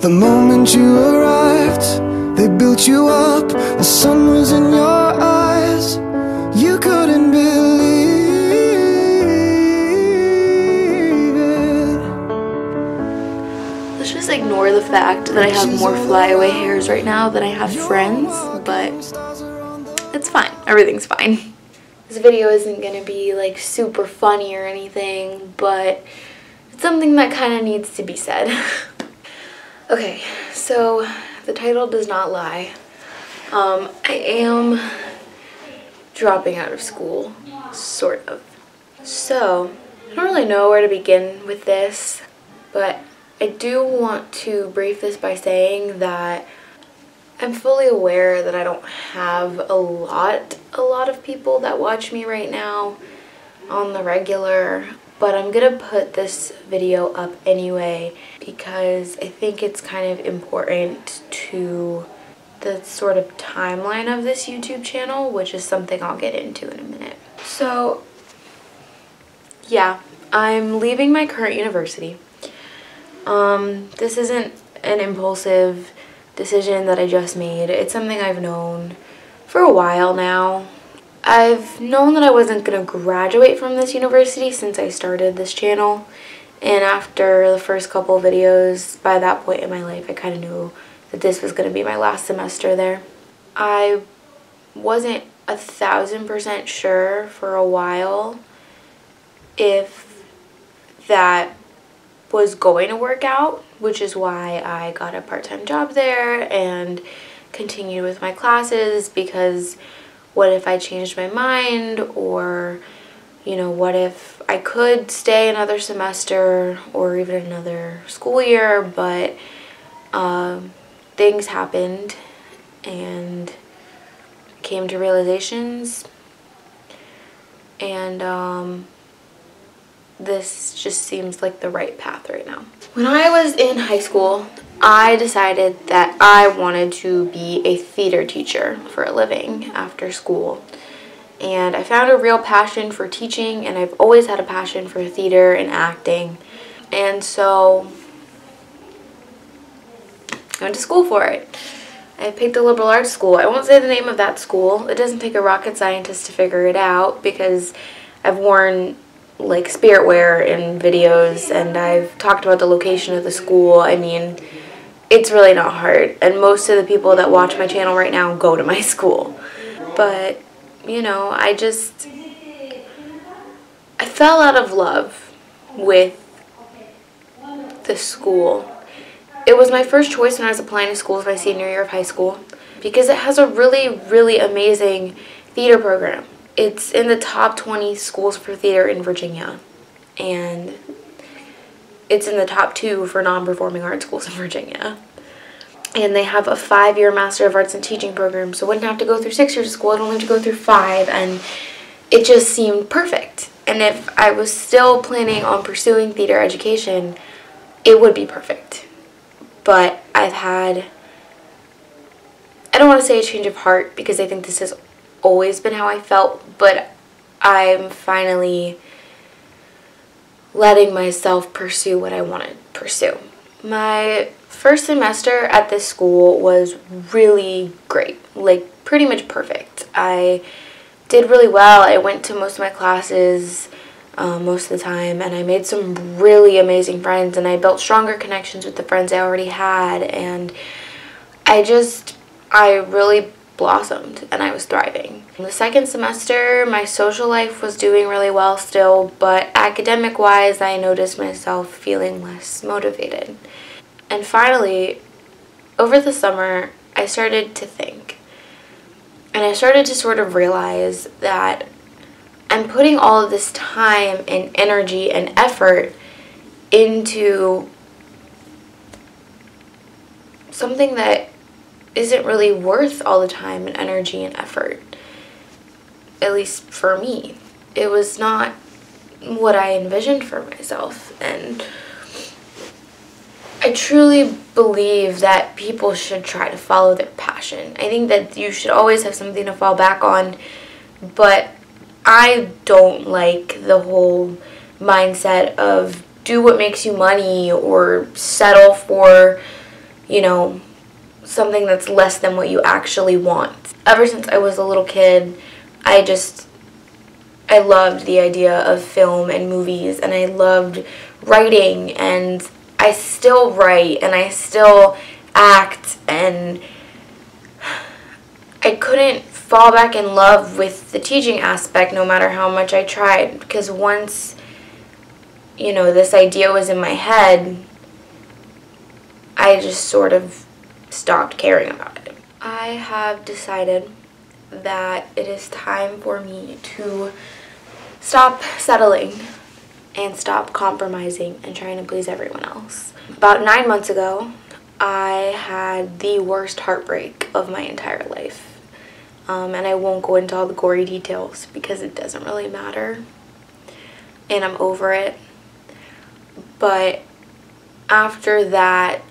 The moment you arrived, they built you up. The sun was in your eyes. You couldn't believe it. Let's just ignore the fact that I have more flyaway hairs right now than I have friends, but it's fine. Everything's fine. This video isn't gonna be like super funny or anything, but it's something that kind of needs to be said. Okay, so the title does not lie. I am dropping out of school, sort of. So, I don't really know where to begin with this, but I do want to brief this by saying that I'm fully aware that I don't have a lot of people that watch me right now on the regular, but I'm gonna put this video up anyway because I think it's kind of important to the sort of timeline of this YouTube channel, which is something I'll get into in a minute. So, yeah, I'm leaving my current university. This isn't an impulsive decision that I just made. It's something I've known for a while now. I've known that I wasn't going to graduate from this university since I started this channel, and after the first couple videos, by that point in my life, I kind of knew that this was going to be my last semester there. I wasn't 1000% sure for a while if that was going to work out, which is why I got a part-time job there and continued with my classes, because what if I changed my mind, or, you know, what if I could stay another semester or even another school year, but things happened and came to realizations, and this just seems like the right path right now. When I was in high school, I decided that I wanted to be a theater teacher for a living after school. And I found a real passion for teaching, and I've always had a passion for theater and acting. And so I went to school for it. I picked a liberal arts school. I won't say the name of that school. It doesn't take a rocket scientist to figure it out, because I've worn like spirit wear in videos, and I've talked about the location of the school. I mean, it's really not hard, and most of the people that watch my channel right now go to my school. But, you know, I fell out of love with the school. It was my first choice when I was applying to schools my senior year of high school, because it has a really amazing theater program. It's in the top 20 schools for theater in Virginia, and it's in the top 2 for non-performing arts schools in Virginia. And they have a 5-year Master of Arts in Teaching program, so I wouldn't have to go through 6 years of school, I'd only have to go through 5, and it just seemed perfect. And if I was still planning on pursuing theater education, it would be perfect. But I've had, I don't want to say a change of heart, because I think this has always been how I felt, but I'm finally letting myself pursue what I want to pursue. My first semester at this school was really great, like pretty much perfect. I did really well. I went to most of my classes most of the time, and I made some really amazing friends, and I built stronger connections with the friends I already had, and I really blossomed, and I was thriving. In the second semester, my social life was doing really well still, but academic-wise, I noticed myself feeling less motivated. And finally, over the summer, I started to think, and I started to sort of realize that I'm putting all of this time and energy and effort into something that isn't really worth all the time and energy and effort. At least for me. It was not what I envisioned for myself, and I truly believe that people should try to follow their passion. I think that you should always have something to fall back on, but I don't like the whole mindset of do what makes you money or settle for, you know, something that's less than what you actually want. Ever since I was a little kid, I loved the idea of film and movies, and I loved writing, and I still write, and I still act, and I couldn't fall back in love with the teaching aspect no matter how much I tried, because once, you know, this idea was in my head, I just sort of stopped caring about it. I have decided that it is time for me to stop settling and stop compromising and trying to please everyone else. About 9 months ago, I had the worst heartbreak of my entire life. And I won't go into all the gory details because it doesn't really matter. And I'm over it. But after that,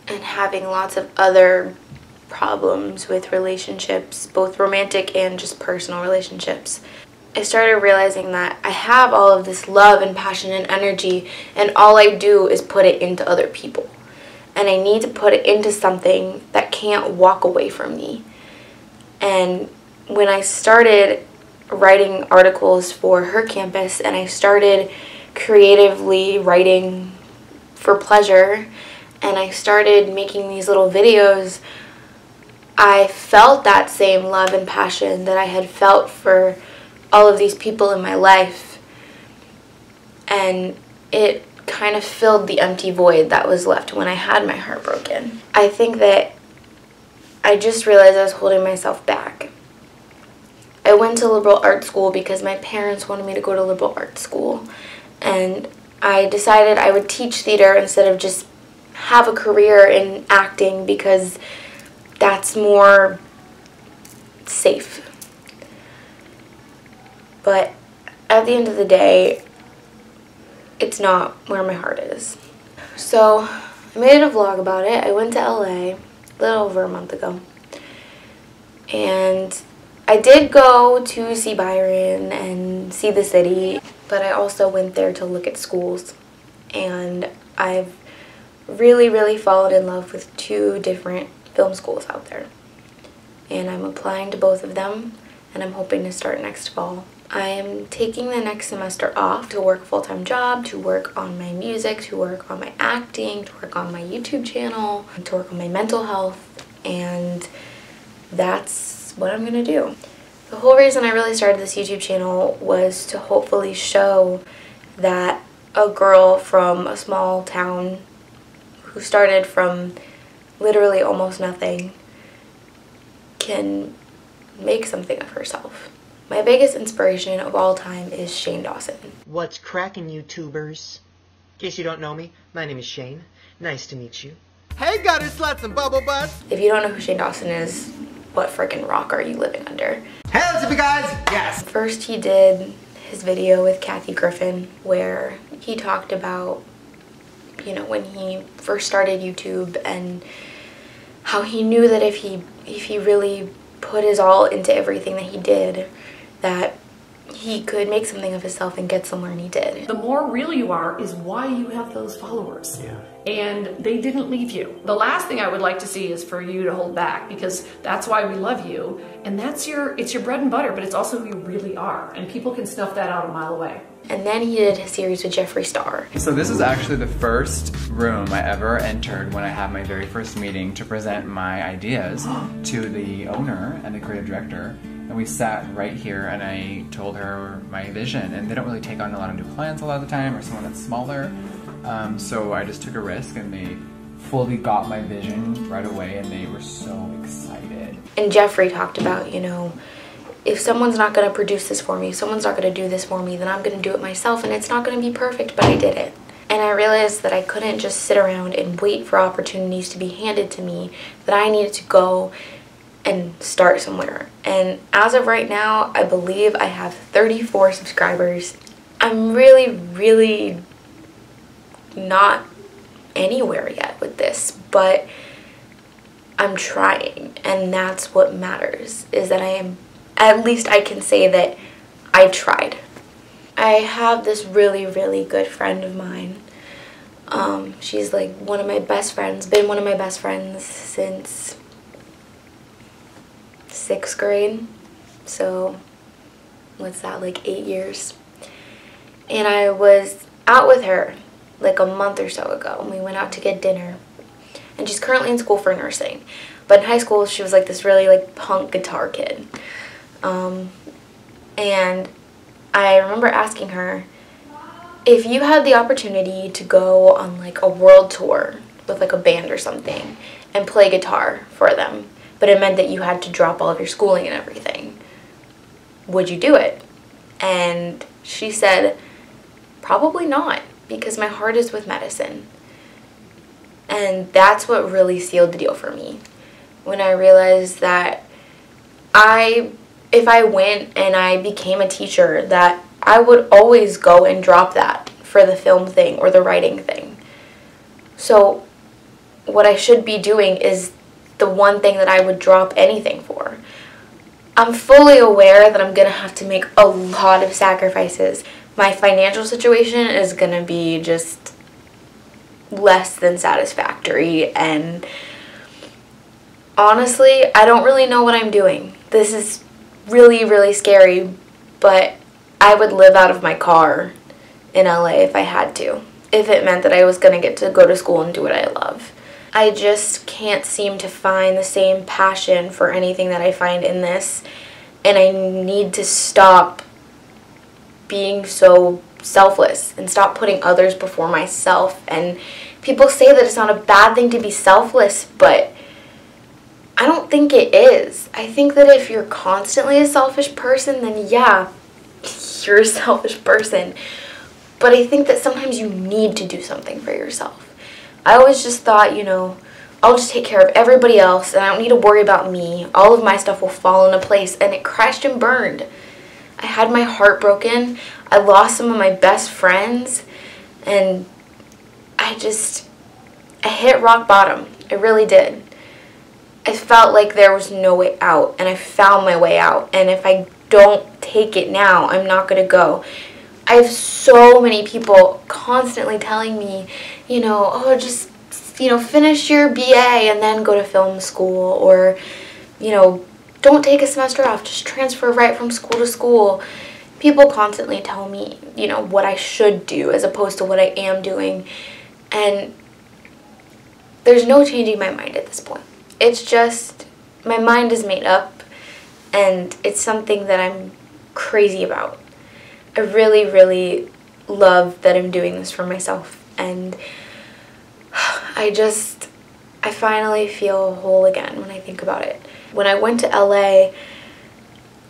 and having lots of other problems with relationships, both romantic and just personal relationships, I started realizing that I have all of this love and passion and energy, and all I do is put it into other people. And I need to put it into something that can't walk away from me. And when I started writing articles for her campus, and I started creatively writing for pleasure, and I started making these little videos, I felt that same love and passion that I had felt for all of these people in my life, and it kind of filled the empty void that was left when I had my heart broken. I think that I just realized I was holding myself back. I went to liberal arts school because my parents wanted me to go to liberal arts school, and I decided I would teach theater instead of just have a career in acting because that's more safe. But at the end of the day, it's not where my heart is. So I made a vlog about it. I went to LA a little over a month ago. And I did go to see Byron and see the city, but I also went there to look at schools. And I've really fallen in love with 2 different film schools out there. And I'm applying to both of them, and I'm hoping to start next fall. I am taking the next semester off to work a full-time job, to work on my music, to work on my acting, to work on my YouTube channel, to work on my mental health, and that's what I'm gonna do. The whole reason I really started this YouTube channel was to hopefully show that a girl from a small town who started from literally almost nothing can make something of herself. My biggest inspiration of all time is Shane Dawson. What's cracking, YouTubers? In case you don't know me, my name is Shane. Nice to meet you. Hey gutter sluts and bubble butts! If you don't know who Shane Dawson is, what frickin' rock are you living under? Hey, what's up, you guys? Yes! First, he did his video with Kathy Griffin where he talked about, you know, when he first started YouTube and how he knew that if he really put his all into everything that he did, that he could make something of himself and get somewhere, and he did. The more real you are is why you have those followers. Yeah. And they didn't leave you. The last thing I would like to see is for you to hold back, because that's why we love you, and it's your bread and butter, but it's also who you really are, and people can snuff that out a mile away. And then he did his series with Jeffree Star. So this is actually the first room I ever entered when I had my very first meeting to present my ideas to the owner and the creative director. And we sat right here and I told her my vision, and they don't really take on a lot of new clients a lot of the time, or someone that's smaller. So I just took a risk, and they fully got my vision right away, and they were so excited. And Jeffree talked about, you know, if someone's not going to produce this for me, if someone's not going to do this for me, then I'm going to do it myself, and it's not going to be perfect, but I did it. And I realized that I couldn't just sit around and wait for opportunities to be handed to me, that I needed to go and start somewhere. And as of right now, I believe I have 34 subscribers. I'm really not anywhere yet with this, but I'm trying, and that's what matters, is that I am, at least I can say that I tried. I have this really good friend of mine She's like one of my best friends, been one of my best friends since 6th grade. So what's that, like 8 years? And I was out with her like a month or so ago, and we went out to get dinner. And she's currently in school for nursing. But in high school, she was like this really like punk guitar kid. And I remember asking her, if you had the opportunity to go on like a world tour with like a band or something and play guitar for them, but it meant that you had to drop all of your schooling and everything, would you do it? And she said, probably not, because my heart is with medicine. And that's what really sealed the deal for me. When I realized that if I went and I became a teacher, that I would always go and drop that for the film thing or the writing thing. So what I should be doing is the one thing that I would drop anything for. I'm fully aware that I'm going to have to make a lot of sacrifices. My financial situation is going to be just less than satisfactory, and honestly, I don't really know what I'm doing. This is really, really scary, but I would live out of my car in LA if I had to, if it meant that I was going to get to go to school and do what I love. I just can't seem to find the same passion for anything that I find in this, and I need to stop being so selfless and stop putting others before myself. And people say that it's not a bad thing to be selfless, but I don't think it is. I think that if you're constantly a selfish person, then yeah, you're a selfish person. But I think that sometimes you need to do something for yourself. I always just thought, you know, I'll just take care of everybody else and I don't need to worry about me. All of my stuff will fall into place, and it crashed and burned. I had my heart broken. I lost some of my best friends, and I hit rock bottom. I really did. I felt like there was no way out, and I found my way out. And if I don't take it now, I'm not going to go. I have so many people constantly telling me, you know, oh, just, you know, finish your BA and then go to film school, or, you know, don't take a semester off, just transfer right from school to school. People constantly tell me, you know, what I should do as opposed to what I am doing. And there's no changing my mind at this point. It's just, my mind is made up, and it's something that I'm crazy about. I really, really love that I'm doing this for myself, and I finally feel whole again when I think about it. When I went to LA,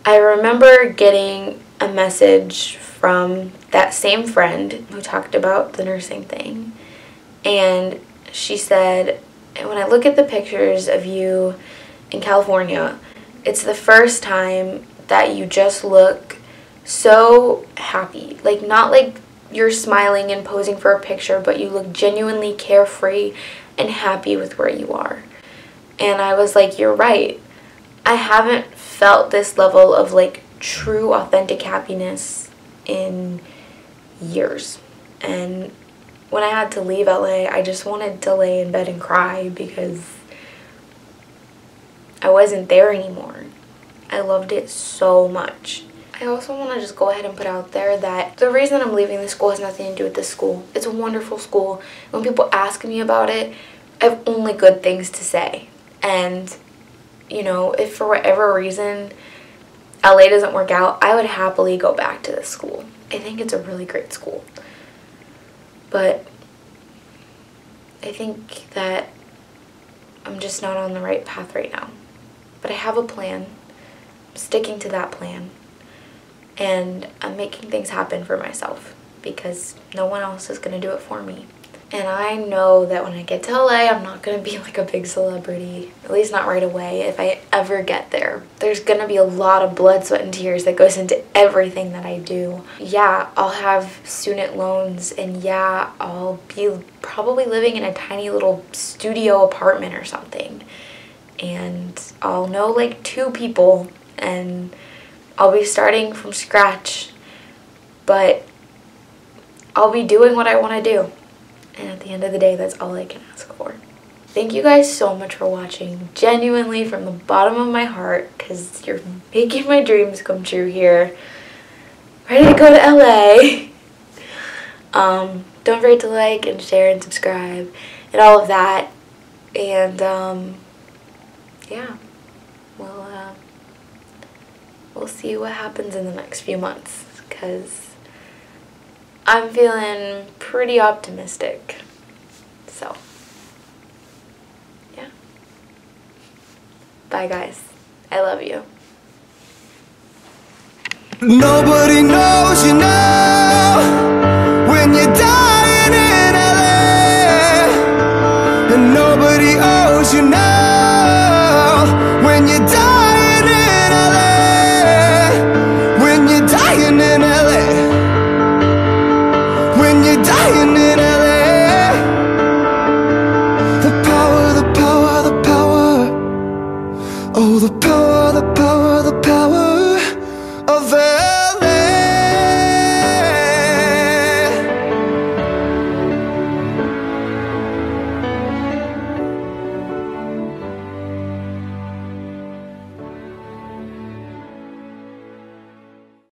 I remember getting a message from that same friend who talked about the nursing thing, and she said, when I look at the pictures of you in California, it's the first time that you just look so happy. Like, not like you're smiling and posing for a picture, but you look genuinely carefree and happy with where you are. And I was like, you're right. I haven't felt this level of like true authentic happiness in years. And when I had to leave LA, I just wanted to lay in bed and cry because I wasn't there anymore. I loved it so much. I also want to just go ahead and put out there that the reason I'm leaving this school has nothing to do with this school. It's a wonderful school. When people ask me about it, I have only good things to say. And, you know, if for whatever reason LA doesn't work out, I would happily go back to this school. I think it's a really great school. But I think that I'm just not on the right path right now. But I have a plan. I'm sticking to that plan. And I'm making things happen for myself because no one else is going to do it for me. And I know that when I get to LA, I'm not going to be like a big celebrity, at least not right away if I ever get there. There's going to be a lot of blood, sweat, and tears that goes into everything that I do. Yeah, I'll have student loans, and yeah, I'll be probably living in a tiny little studio apartment or something. And I'll know like 2 people, and I'll be starting from scratch, but I'll be doing what I want to do. And at the end of the day, that's all I can ask for. Thank you guys so much for watching, genuinely from the bottom of my heart, because you're making my dreams come true here. Ready to go to LA. Don't forget to like and share and subscribe and all of that. And yeah, we'll see what happens in the next few months, because I'm feeling pretty optimistic. So yeah. Bye guys. I love you. Nobody knows you.